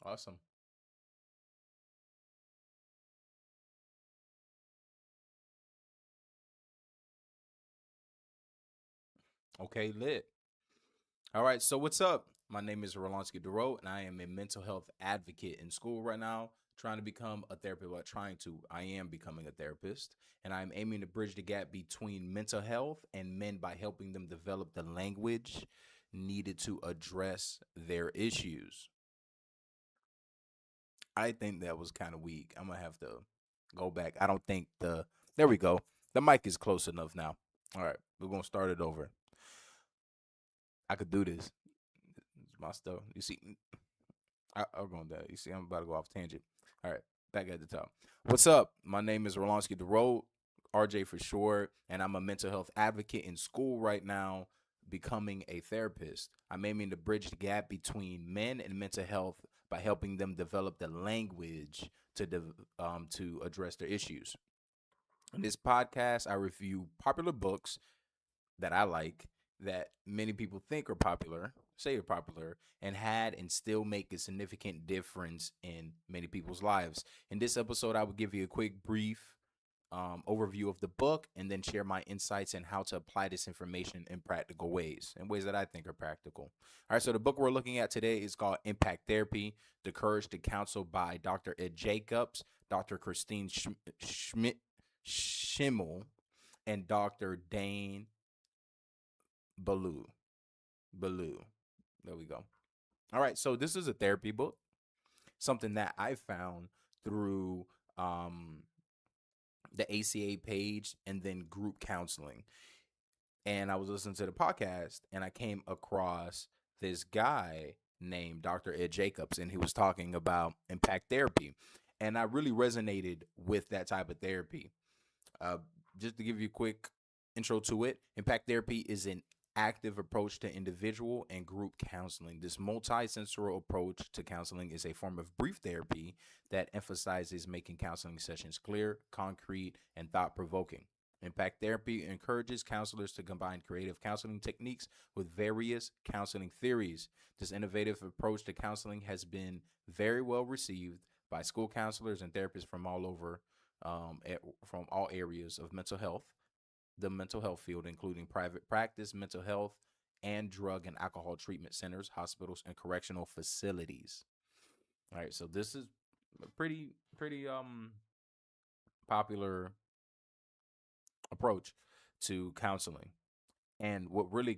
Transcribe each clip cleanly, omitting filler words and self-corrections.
Awesome. Okay, lit. All right, so what's up? My name is Rolonsky DeRoe, and I am a mental health advocate in school right now, trying to become a therapist. Well, trying to, I am becoming a therapist, and I'm aiming to bridge the gap between mental health and men by helping them develop the language needed to address their issues. I think that was kind of weak. I'm gonna have to go back. I don't think there we go. The mic is close enough now. All right, we're gonna start it over. I could do this. It's my stuff. You see, I'm going to. You see, I'm about to go off tangent. All right, back at the top. What's up? My name is Rolonsky DeRoe, RJ for short, and I'm a mental health advocate in school right now, becoming a therapist. I'm aiming to bridge the gap between men and mental health by helping them develop the language to address their issues. In this podcast, I review popular books that I like that many people think are popular, say are popular, and had and still make a significant difference in many people's lives. In this episode, I will give you a quick, brief overview of the book and then share my insights and how to apply this information in practical ways, in ways that I think are practical. All right, so the book we're looking at today is called Impact Therapy: The Courage to Counsel by Dr. Ed Jacobs, Dr. Christine Schmidt Schimmel, and Dr. Dane Ballou. Ballou. There we go. All right. So this is a therapy book, something that I found through um, the ACA page and then group counseling. And I was listening to the podcast and I came across this guy named Dr. Ed Jacobs, and he was talking about impact therapy. And I really resonated with that type of therapy. Uh, just to give you a quick intro to it, impact therapy is an active approach to individual and group counseling. This multi-sensorial approach to counseling is a form of brief therapy that emphasizes making counseling sessions clear, concrete, and thought-provoking. Impact therapy encourages counselors to combine creative counseling techniques with various counseling theories. This innovative approach to counseling has been very well received by school counselors and therapists from all over, from all areas of mental health, the mental health field, including private practice, mental health, and drug and alcohol treatment centers, hospitals, and correctional facilities. All right, so this is a pretty popular approach to counseling. And what really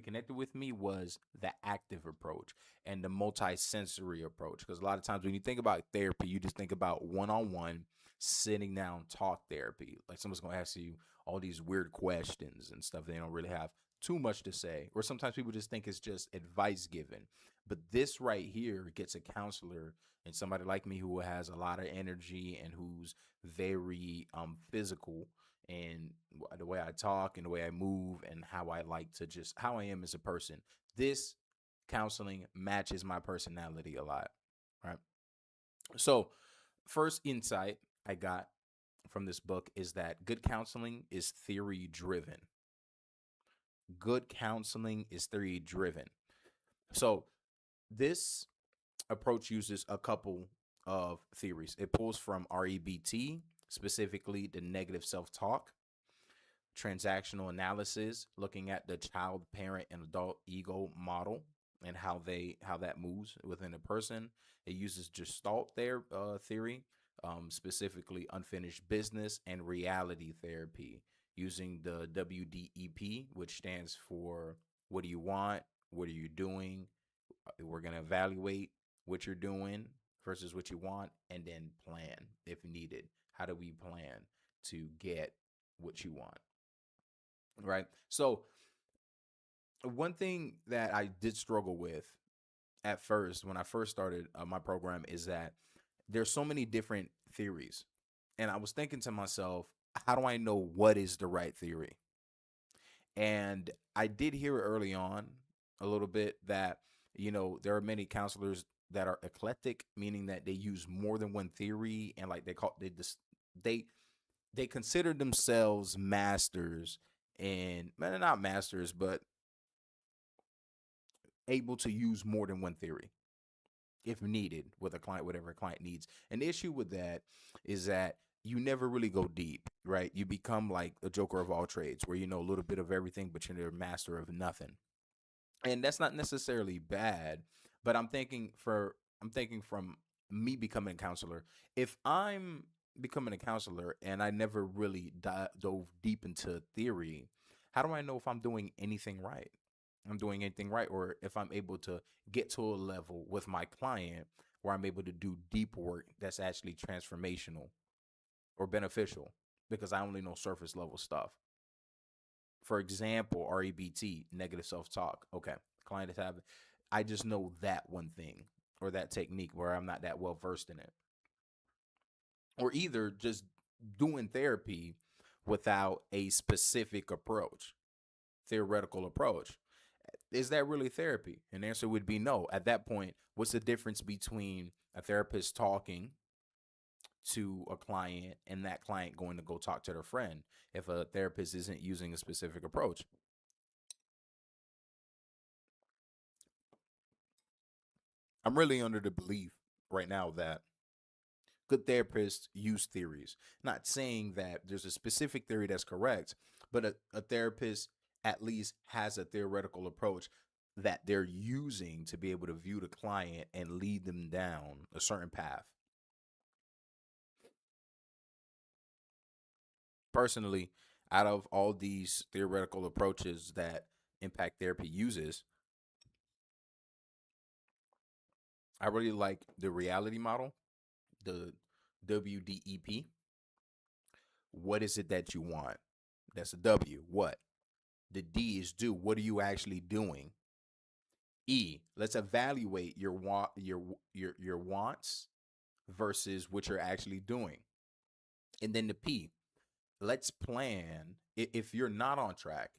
connected with me was the active approach and the multi-sensory approach. Because a lot of times when you think about therapy, you just think about one-on-one sitting down talk therapy. Like someone's gonna ask you all these weird questions and stuff. They don't really have too much to say. Or sometimes people just think it's just advice given. But this right here gets a counselor and somebody like me who has a lot of energy and who's very physical, and the way I talk and the way I move and how I like to just how I am as a person. This counseling matches my personality a lot, right? So, first insight I got from this book is that good counseling is theory driven. Good counseling is theory driven. So, this approach uses a couple of theories. It pulls from REBT, specifically the negative self talk, transactional analysis, looking at the child, parent, and adult ego model and how that moves within a person. It uses Gestalt theory, specifically unfinished business and reality therapy, using the WDEP, which stands for what do you want, what are you doing. We're gonna evaluate what you're doing versus what you want, and then plan if needed. How do we plan to get what you want? Right. So one thing that I did struggle with at first when I first started my program is that there's so many different theories, and I was thinking to myself, how do I know what is the right theory? And I did hear early on a little bit that there are many counselors that are eclectic, meaning that they use more than one theory, and like they they consider themselves masters, and well, not masters, but able to use more than one theory. if needed with a client, whatever a client needs. An issue with that is that you never really go deep, right? You become like a joker of all trades where you know a little bit of everything, but you're a master of nothing. And that's not necessarily bad, but I'm thinking from me becoming a counselor. If I'm becoming a counselor and I never really dove deep into theory, how do I know if I'm doing anything right? I'm doing anything right, or if I'm able to get to a level with my client where I'm able to do deep work that's actually transformational or beneficial, because I only know surface level stuff. For example, REBT, negative self talk. Okay, client is having, I just know that one thing or that technique where I'm not that well versed in it. Or either just doing therapy without a specific approach, theoretical approach. Is that really therapy? And the answer would be no. At that point, what's the difference between a therapist talking to a client and that client going to go talk to their friend if a therapist isn't using a specific approach? I'm really under the belief right now that good therapists use theories. Not saying that there's a specific theory that's correct, but a therapist at least has a theoretical approach that they're using to be able to view the client and lead them down a certain path. Personally, out of all these theoretical approaches that impact therapy uses, I really like the reality model, the WDEP. What is it that you want? That's a W. What? The D is do. What are you actually doing? E, let's evaluate your wants versus what you're actually doing. And then the P, let's plan if you're not on track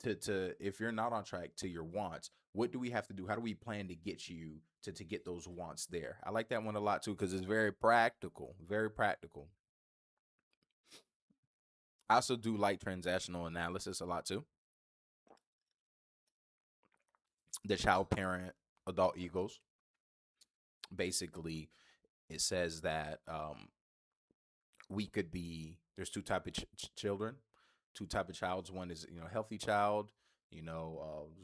to if you're not on track to your wants, what do we have to do? How do we plan to get you to get those wants there? I like that one a lot too because it's very practical, very practical. I also do like transactional analysis a lot too. The child parent adult egos. Basically, it says that we could be there's two type of children, two type of childs. One is healthy child,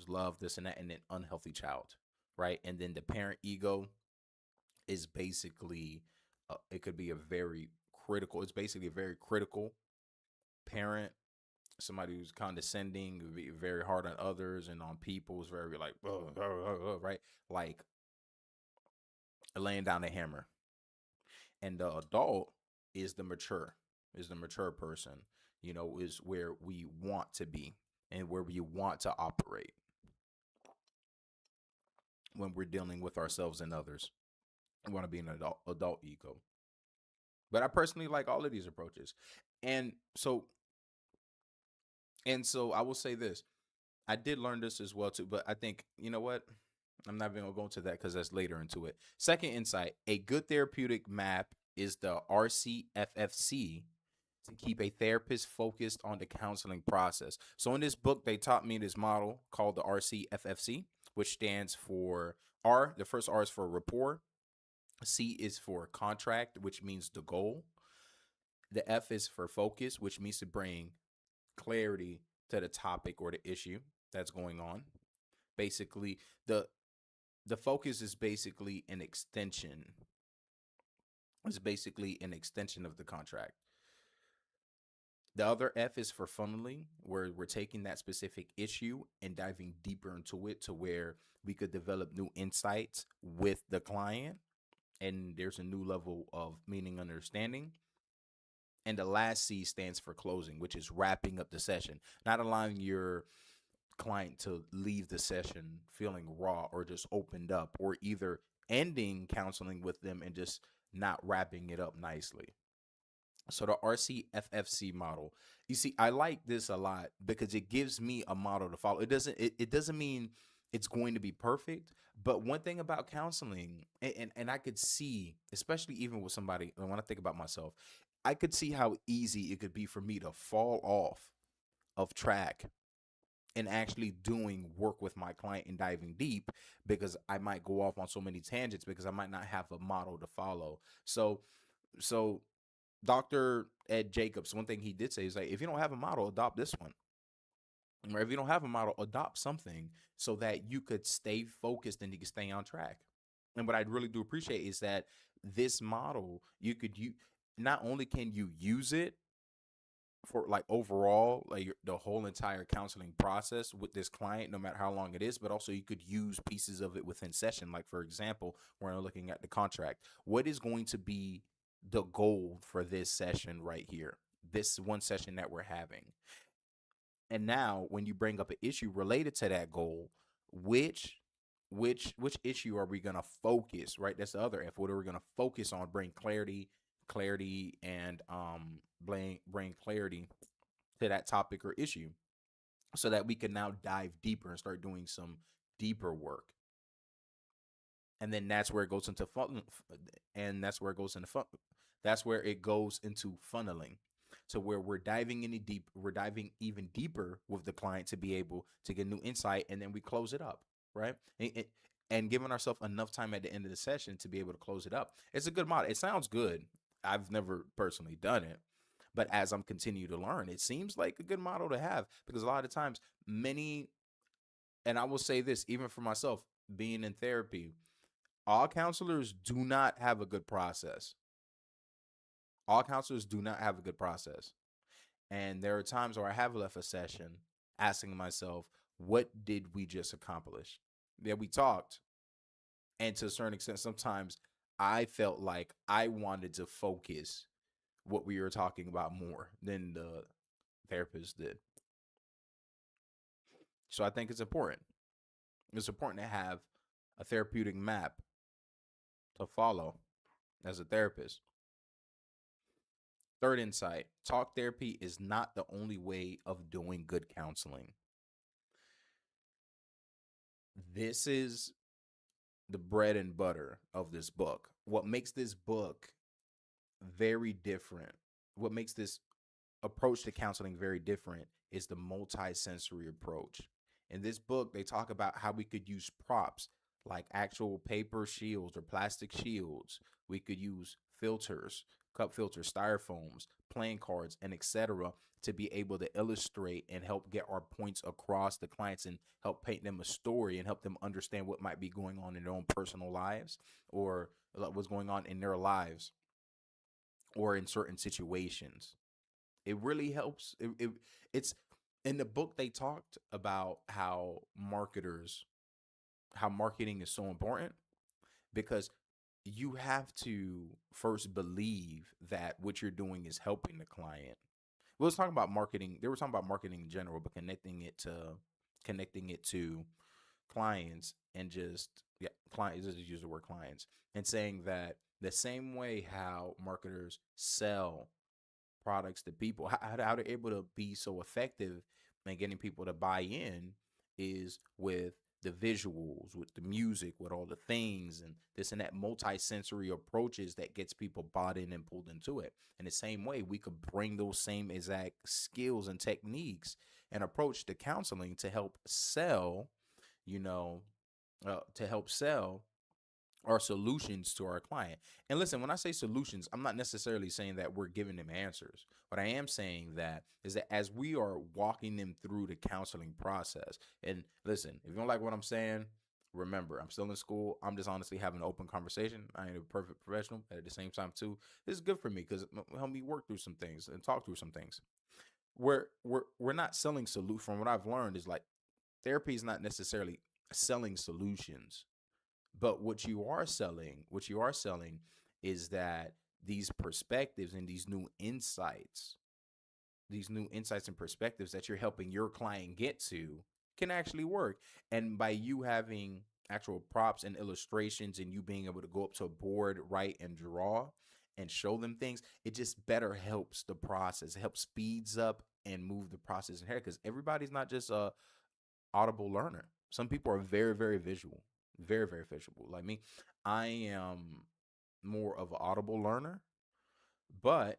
love this and that, and then unhealthy child, right? And then the parent ego is basically it could be a very critical. It's basically a very critical parent, somebody who's condescending, very hard on others and on people. Is very like right, like laying down the hammer. And the adult is the mature person, is where we want to be and where we want to operate when we're dealing with ourselves and others. We want to be an adult ego. But I personally like all of these approaches. And so I will say this. I did learn this as well too, but I think, you know what? I'm not even gonna go into that because that's later into it. Second insight, a good therapeutic map is the RCFFC to keep a therapist focused on the counseling process. So in this book, they taught me this model called the RCFFC, which stands for R. The first R is for rapport. C is for contract, which means the goal. The F is for focus, which means to bring clarity to the topic or the issue that's going on. Basically, the focus is basically an extension. It's basically an extension of the contract. The other F is for funneling, where we're taking that specific issue and diving deeper into it to where we could develop new insights with the client. And there's a new level of meaning understanding. And the last C stands for closing, which is wrapping up the session, not allowing your client to leave the session feeling raw or just opened up, or either ending counseling with them and just not wrapping it up nicely. So the RCFFC model, you see, I like this a lot because it gives me a model to follow. It doesn't mean it's going to be perfect, but one thing about counseling, and I could see, especially even with somebody, and when I think about myself, I could see how easy it could be for me to fall off of track and actually doing work with my client and diving deep, because I might go off on so many tangents because I might not have a model to follow. So Dr. Ed Jacobs, one thing he did say is like, if you don't have a model, adopt this one. Or if you don't have a model, adopt something so that you could stay focused and you can stay on track. And what I really do appreciate is that this model, you not only can you use it for like overall like the whole entire counseling process with this client, no matter how long it is, but also you could use pieces of it within session. Like for example, when I'm looking at the contract, what is going to be the goal for this session right here, this one session that we're having? And now when you bring up an issue related to that goal, which which issue are we going to focus, right? That's the other F. What are we going to focus on? Bring clarity and bring clarity to that topic or issue, so that we can now dive deeper and start doing some deeper work. And then that's where it goes into fun, and that's where it goes into fun. That's where it goes into funneling, to where we're diving even deeper with the client to be able to get new insight, and then we close it up, right? And giving ourselves enough time at the end of the session to be able to close it up. It's a good model. It sounds good. I've never personally done it, but as I'm continue to learn, it seems like a good model to have, because a lot of times many, and I will say this even for myself, being in therapy, all counselors do not have a good process. All counselors do not have a good process. And there are times where I have left a session asking myself, what did we just accomplish? Yeah, we talked. And to a certain extent, sometimes I felt like I wanted to focus what we were talking about more than the therapist did. So I think it's important. It's important to have a therapeutic map to follow as a therapist. Third insight: talk therapy is not the only way of doing good counseling. This is the bread and butter of this book. What makes this book very different, what makes this approach to counseling very different, is the multi-sensory approach. In this book, they talk about how we could use props like actual paper shields or plastic shields. We could use filters, cup filters, styrofoams, playing cards, and etc. to be able to illustrate and help get our points across the clients and help paint them a story and help them understand what might be going on in their own personal lives, or what's going on in their lives or in certain situations. It really helps. It's in the book, they talked about how marketing is so important, because you have to first believe that what you're doing is helping the client. We was talking about marketing. They were talking about marketing in general, but connecting it to clients, and just, yeah, clients, just use the word clients, and saying that the same way how marketers sell products to people, how they're able to be so effective and getting people to buy in, is with the visuals, with the music, with all the things and this and that, multi-sensory approaches that gets people bought in and pulled into it. In the same way, we could bring those same exact skills and techniques and approach to counseling to help sell, you know, to help sell our solutions to our client. And listen, when I say solutions, I'm not necessarily saying that we're giving them answers. What I am saying that is that as we are walking them through the counseling process, and listen, if you don't like what I'm saying, remember, I'm still in school. I'm just honestly having an open conversation. I ain't a perfect professional, but at the same time too, this is good for me because it help me work through some things and talk through some things. We're not selling solution. From what I've learned is like, therapy is not necessarily selling solutions, but what you are selling is that these perspectives and these new insights and perspectives that you're helping your client get to can actually work. And by you having actual props and illustrations and you being able to go up to a board, write and draw and show them things, it just better helps the process. It helps speeds up and move the process ahead, because everybody's not just a audible learner. Some people are very, very visual, very, very visual. Like me, I am more of an audible learner, but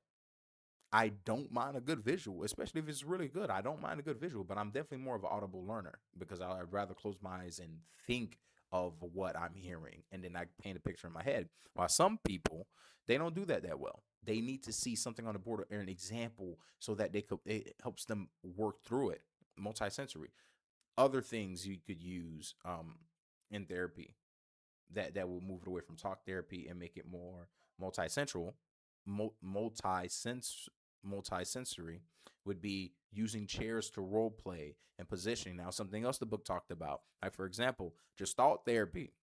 I don't mind a good visual, especially if it's really good. I don't mind a good visual, but I'm definitely more of an audible learner because I'd rather close my eyes and think of what I'm hearing, and then I paint a picture in my head. While some people, they don't do that well. They need to see something on the board or an example so that it helps them work through it. Multisensory. Other things you could use in therapy that will move it away from talk therapy and make it more multisensual, multisensory would be using chairs to role play and positioning. Now, something else the book talked about, like for example, gestalt therapy,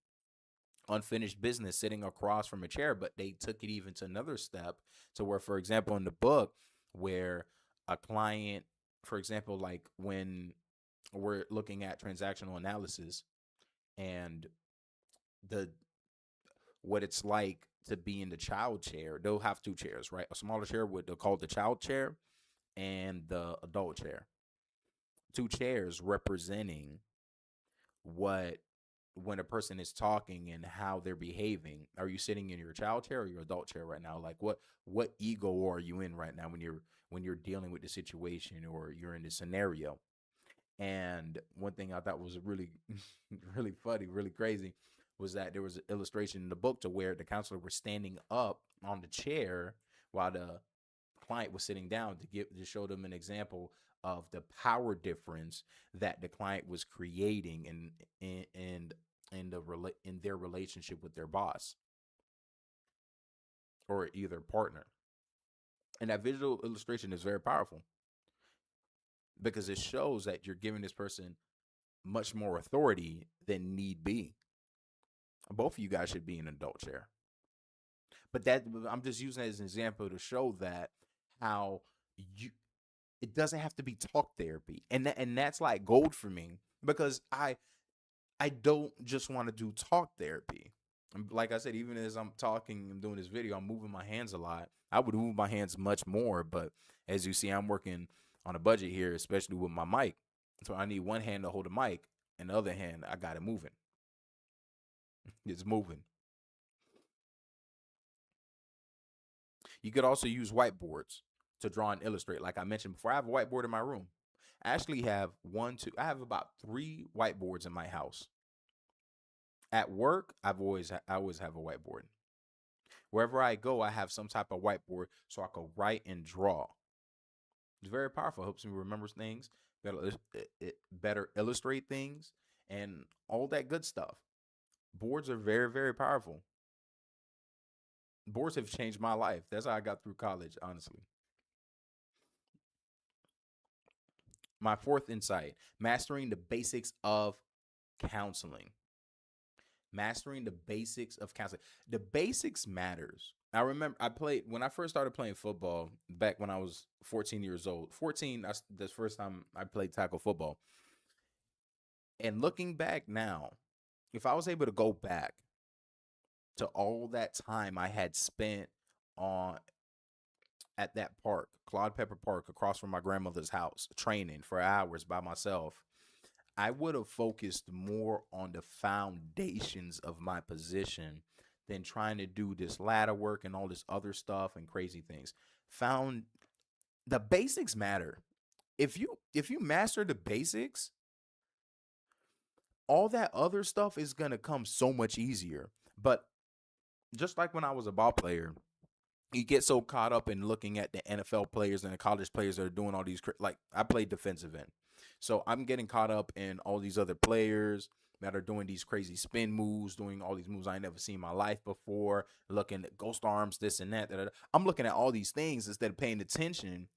unfinished business, sitting across from a chair, but they took it even to another step to where, for example, in the book, where a client, for example, like when we're looking at transactional analysis and the what it's like to be in the child chair. They'll have two chairs, right? A smaller chair, what they'll call the child chair, and the adult chair. Two chairs representing what when a person is talking and how they're behaving. Are you sitting in your child chair or your adult chair right now? Like what ego are you in right now when you're dealing with the situation or you're in the scenario? And one thing I thought was really, really funny, really crazy, was that there was an illustration in the book to where the counselor was standing up on the chair while the client was sitting down to show them an example of the power difference that the client was creating in their relationship with their boss or either partner. And that visual illustration is very powerful because it shows that you're giving this person much more authority than need be. Both of you guys should be in an adult chair. But that I'm just using it as an example to show that how you it doesn't have to be talk therapy. And that's like gold for me because I don't just want to do talk therapy. Like I said, even as I'm talking and doing this video, I'm moving my hands a lot. I would move my hands much more, but as you see, I'm working on a budget here, especially with my mic. So I need one hand to hold the mic, and the other hand, I got it moving. It's moving. You could also use whiteboards to draw and illustrate. Like I mentioned before, I have a whiteboard in my room. I actually have I have about 3 whiteboards in my house. At work, I always have a whiteboard. Wherever I go, I have some type of whiteboard so I can write and draw. It's very powerful. It helps me remember things, better illustrate things, and all that good stuff. Boards are very, very powerful. Boards have changed my life. That's how I got through college, honestly. My fourth insight, mastering the basics of counseling. Mastering the basics of counseling. The basics matters. I remember when I first started playing football back when I was 14 years old. 14, that's the first time I played tackle football. And looking back now, if I was able to go back to all that time I had spent on at that park, Claude Pepper Park, across from my grandmother's house, training for hours by myself, I would have focused more on the foundations of my position than trying to do this ladder work and all this other stuff and crazy things. Found the basics matter. If you master the basics, all that other stuff is going to come so much easier. But just like when I was a ball player, you get so caught up in looking at the NFL players and the college players that are doing all these, like I played defensive end. So I'm getting caught up in all these other players that are doing these crazy spin moves, doing all these moves I never seen in my life before, looking at ghost arms, this and that. I'm looking at all these things instead of paying attention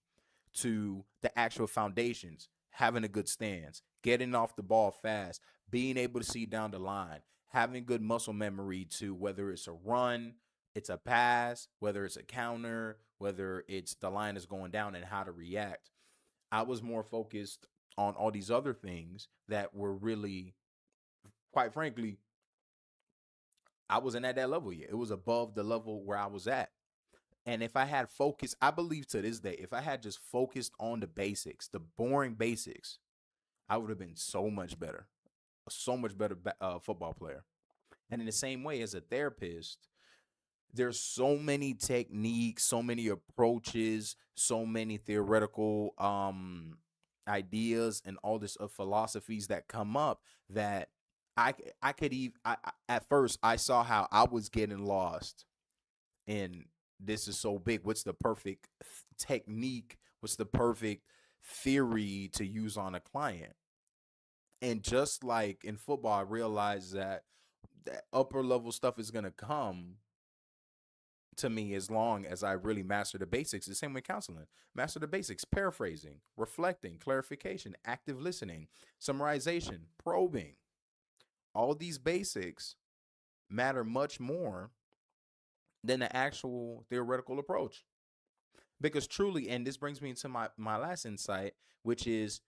to the actual foundations, having a good stance, getting off the ball fast, being able to see down the line, having good muscle memory to whether it's a run, it's a pass, whether it's a counter, whether it's the line is going down and how to react. I was more focused on all these other things that were really, quite frankly, I wasn't at that level yet. It was above the level where I was at. And if I had focused, I believe to this day, if I had just focused on the basics, the boring basics, I would have been so much better, football player. And in the same way, as a therapist, There's so many techniques, so many approaches, so many theoretical ideas and all this of philosophies that come up that I could even at first I saw how I was getting lost in this is so big. What's the perfect technique? What's the perfect theory to use on a client? And just like in football, I realized that that upper level stuff is gonna come to me as long as I really master the basics. The same with counseling. Master the basics, paraphrasing, reflecting, clarification, active listening, summarization, probing. All these basics matter much more than the actual theoretical approach. Because truly, and this brings me into my last insight, which is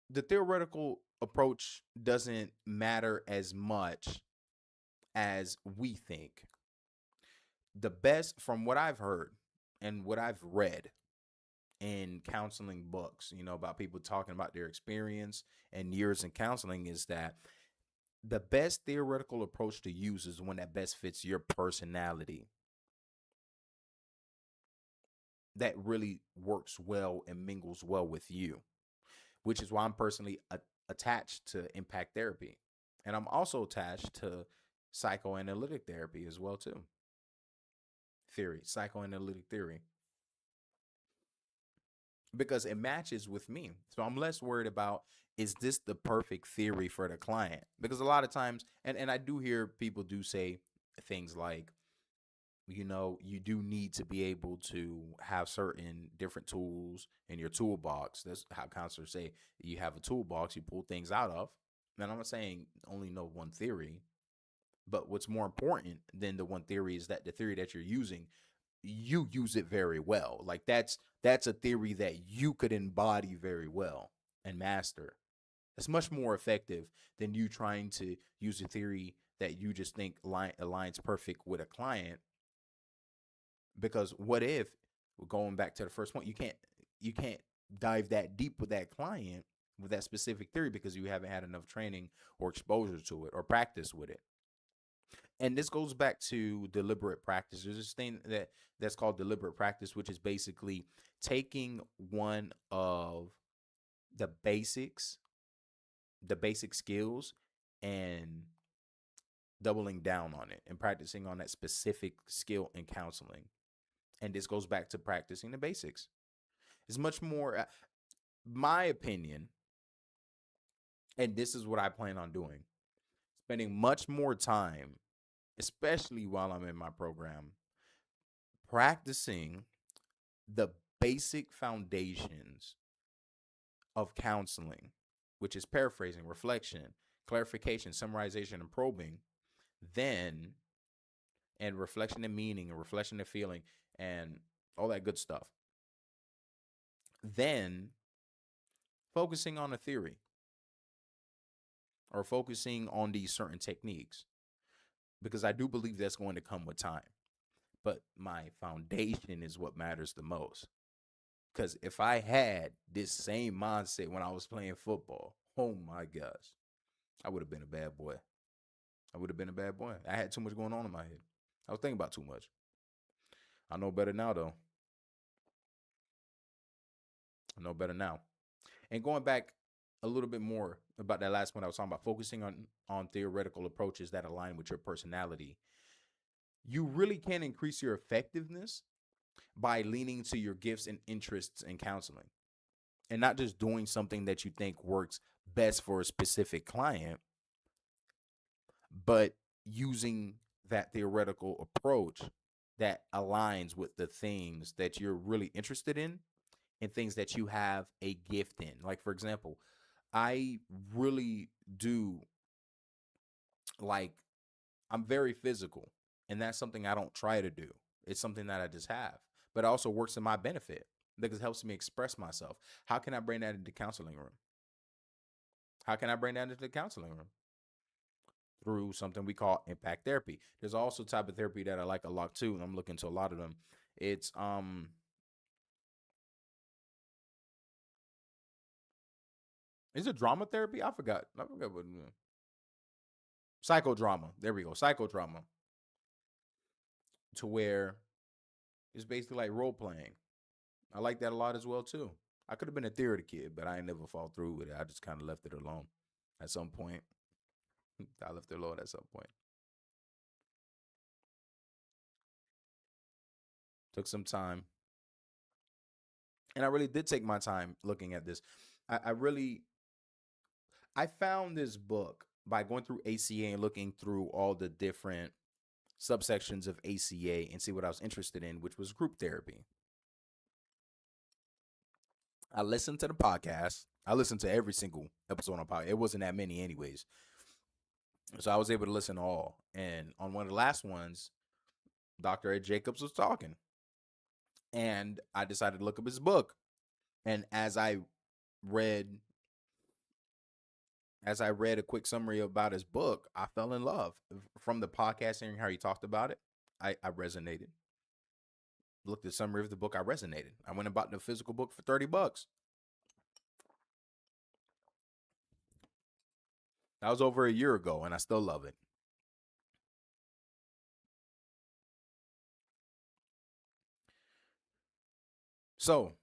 the theoretical approach doesn't matter as much as we think. The best, from what I've heard and what I've read in counseling books, about people talking about their experience and years in counseling, is that the best theoretical approach to use is one that best fits your personality, that really works well and mingles well with you, which is why I'm personally attached to impact therapy. And I'm also attached to psychoanalytic therapy as well too. Psychoanalytic theory, because it matches with me. So I'm less worried about, is this the perfect theory for the client? Because a lot of times, and I do hear people do say things like, you do need to be able to have certain different tools in your toolbox. That's how counselors say you have a toolbox you pull things out of. And I'm not saying only know one theory, but what's more important than the one theory is that the theory that you're using, you use it very well. Like that's a theory that you could embody very well and master. It's much more effective than you trying to use a theory that you just think aligns perfect with a client. Because what if, going back to the first point, you can't dive that deep with that client with that specific theory because you haven't had enough training or exposure to it or practice with it. And this goes back to deliberate practice. There's this thing that's called deliberate practice, which is basically taking one of the basics, the basic skills, and doubling down on it and practicing on that specific skill in counseling. And this goes back to practicing the basics. It's much more, my opinion, and this is what I plan on doing, spending much more time, especially while I'm in my program, practicing the basic foundations of counseling, which is paraphrasing, reflection, clarification, summarization, and probing, then, and reflection and meaning, and reflection and feeling, and all that good stuff. Then focusing on a theory or focusing on these certain techniques, because I do believe that's going to come with time. But my foundation is what matters the most. Because if I had this same mindset when I was playing football, oh my gosh, I would have been a bad boy. I would have been a bad boy. I had too much going on in my head. I was thinking about too much. I know better now, though. I know better now. And going back a little bit more about that last one I was talking about, focusing on theoretical approaches that align with your personality, you really can increase your effectiveness by leaning to your gifts and interests in counseling, and not just doing something that you think works best for a specific client, but using that theoretical approach that aligns with the things that you're really interested in and things that you have a gift in. Like, for example, I really do like, I'm very physical, and that's something I don't try to do. It's something that I just have, but it also works in my benefit because it helps me express myself. How can I bring that into the counseling room? How can I bring that into the counseling room? Through something we call impact therapy. There's also type of therapy that I like a lot too, and I'm looking to a lot of them. It's is it drama therapy? I forgot what psychodrama. There we go. Psychodrama. to where it's basically like role playing. I like that a lot as well too. I could have been a theater kid, but I ain't never fall through with it. I just kind of left it alone at some point. I left it alone at some point. Took some time, and I really did take my time looking at this. I found this book by going through ACA and looking through all the different subsections of ACA and see what I was interested in, which was group therapy. I listened to the podcast. I listened to every single episode on podcast. It wasn't that many, anyways. So I was able to listen to all. And on one of the last ones, Dr. Ed Jacobs was talking. And I decided to look up his book. And read as I read a quick summary about his book, I fell in love. From the podcast, hearing how he talked about it, I resonated. Looked at the summary of the book, I resonated. I went and bought the physical book for $30. That was over a year ago, and I still love it. So,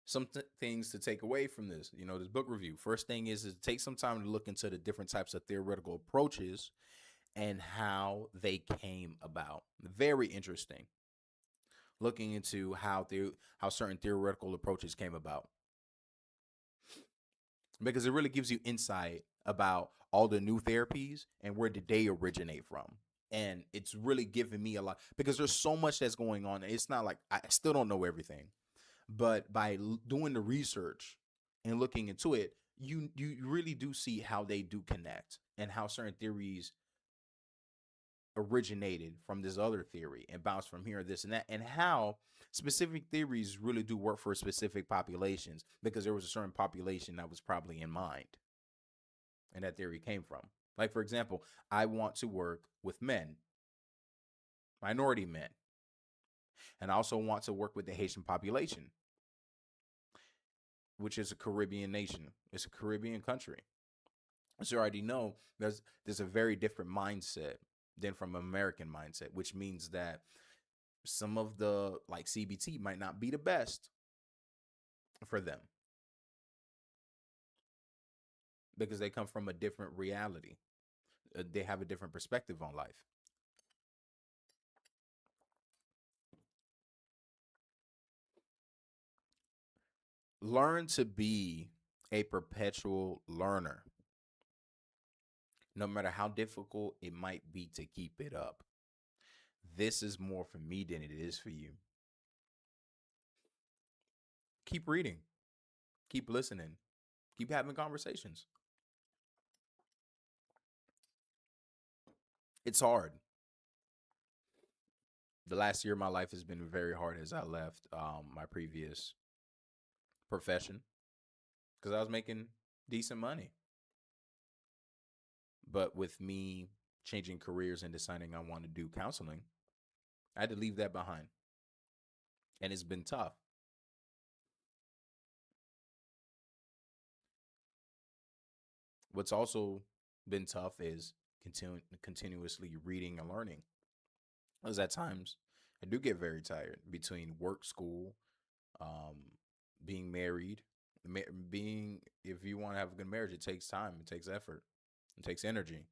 some things to take away from this, this book review. First thing is take some time to look into the different types of theoretical approaches and how they came about. Very interesting. Looking into how certain theoretical approaches came about, because it really gives you insight about all the new therapies and where did they originate from. And it's really given me a lot, because there's so much that's going on. It's not like I still don't know everything, but by doing the research and looking into it, you really do see how they do connect and how certain theories originated from this other theory and bounced from here, this and that, and how specific theories really do work for specific populations, because there was a certain population that was probably in mind and that theory came from. Like, for example, I want to work with men, minority men, and I also want to work with the Haitian population, which is a Caribbean nation. It's a Caribbean country. So you already know there's a very different mindset than from American mindset, which means that some of the like CBT might not be the best for them, because they come from a different reality. They have a different perspective on life. Learn to be a perpetual learner, no matter how difficult it might be to keep it up. This is more for me than it is for you. Keep reading, keep listening, keep having conversations. It's hard. The last year of my life has been very hard as I left my previous profession, because I was making decent money. But with me changing careers and deciding I want to do counseling, I had to leave that behind. And it's been tough. What's also been tough is continuously reading and learning. Because at times I do get very tired between work, school, um, being married. If you want to have a good marriage, it takes time, it takes effort, it takes energy.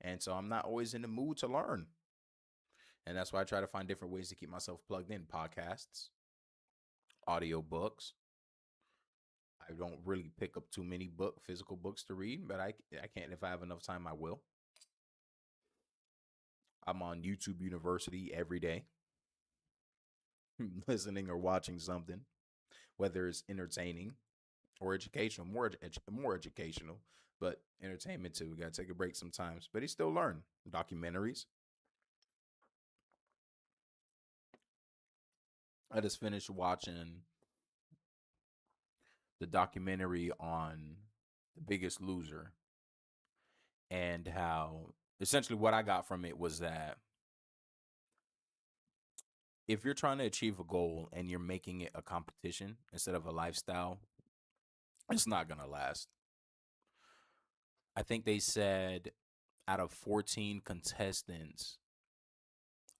And so I'm not always in the mood to learn. And that's why I try to find different ways to keep myself plugged in: podcasts, audiobooks. I don't really pick up too many physical books to read, but I can't. If I have enough time, I will. I'm on YouTube University every day, listening or watching something, whether it's entertaining or educational, more educational, but entertainment too. We gotta take a break sometimes, but he still learn. Documentaries. I just finished watching the documentary on The Biggest Loser, and how essentially what I got from it was that if you're trying to achieve a goal and you're making it a competition instead of a lifestyle, it's not going to last. I think they said out of 14 contestants,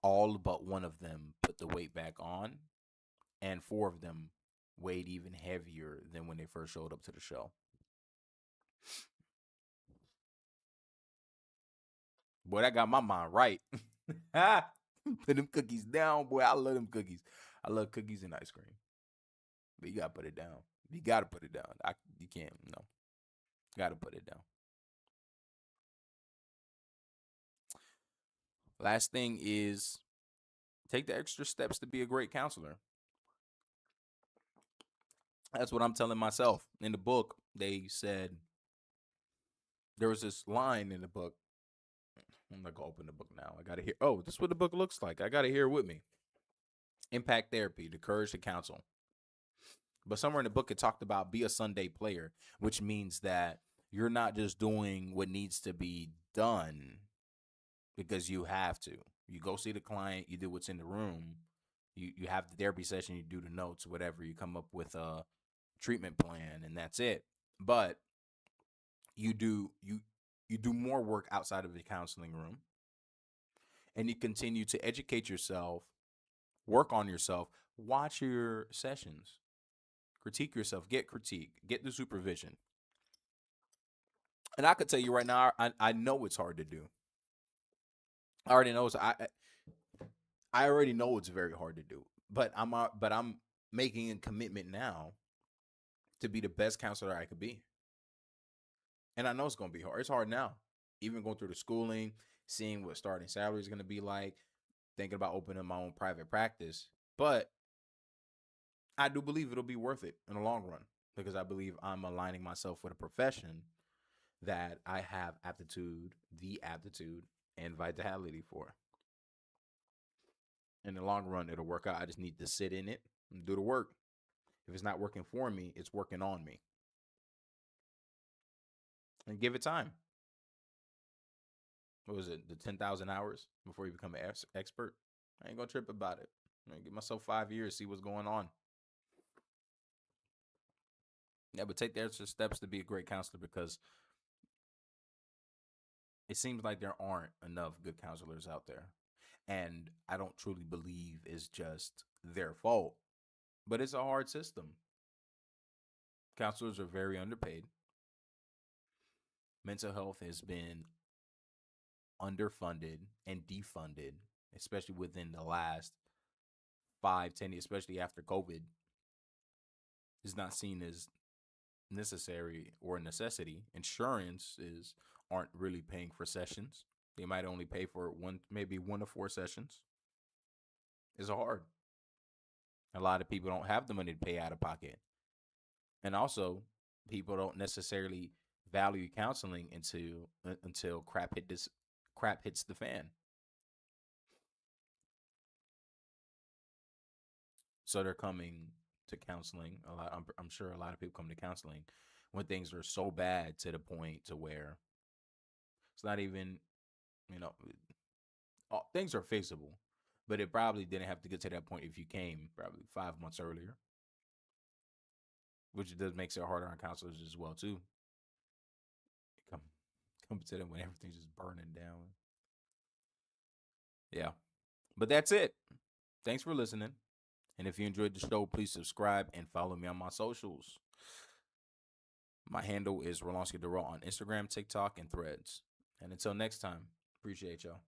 all but one of them put the weight back on, and four of them weighed even heavier than when they first showed up to the show. Boy, that got my mind right. Put them cookies down, boy. I love them cookies. I love cookies and ice cream. But you gotta put it down. You gotta put it down. You can't. No, gotta put it down. Last thing is take the extra steps to be a great counselor. That's what I'm telling myself. In the book, they said there was this line in the book. I'm not gonna open the book now. I gotta hear. Oh, this is what the book looks like. I gotta hear it with me. Impact Therapy: The Courage to Counsel. But somewhere in the book, it talked about be a Sunday player, which means that you're not just doing what needs to be done because you have to. You go see the client, you do what's in the room, you have the therapy session, you do the notes, whatever. You come up with a treatment plan, and that's it. But you do more work outside of the counseling room, and you continue to educate yourself, work on yourself, watch your sessions, critique yourself, get critique, get the supervision. And I could tell you right now, I know it's hard to do. I already know I already know it's very hard to do. But I'm making a commitment now to be the best counselor I could be. And I know it's gonna be hard. It's hard now. Even going through the schooling, seeing what starting salary is gonna be like, thinking about opening my own private practice. But I do believe it'll be worth it in the long run because I believe I'm aligning myself with a profession that I have the aptitude, and vitality for. In the long run, it'll work out. I just need to sit in it and do the work. If it's not working for me, it's working on me. And give it time. What was it? The 10,000 hours before you become an expert? I ain't gonna trip about it. I'm gonna give myself 5 years, see what's going on. Yeah, but take the extra steps to be a great counselor because it seems like there aren't enough good counselors out there. And I don't truly believe it's just their fault, but it's a hard system. Counselors are very underpaid. Mental health has been underfunded and defunded, especially within the last 5, 10 years, especially after COVID. Is not seen as necessary or a necessity. Insurances aren't really paying for sessions. They might only pay for maybe 1 to 4 sessions. It's hard. A lot of people don't have the money to pay out of pocket. And also, people don't necessarily value counseling until crap hits the fan. So they're coming to counseling a lot. I'm sure a lot of people come to counseling when things are so bad to the point to where it's not even, you know, things are fixable, but it probably didn't have to get to that point if you came probably 5 months earlier, which does makes it harder on counselors as well too. Come come to them when everything's just burning down. Yeah, but that's it. Thanks for listening. And if you enjoyed the show, please subscribe and follow me on my socials. My handle is Rolonsky Darrell on Instagram, TikTok, and Threads. And until next time, appreciate y'all.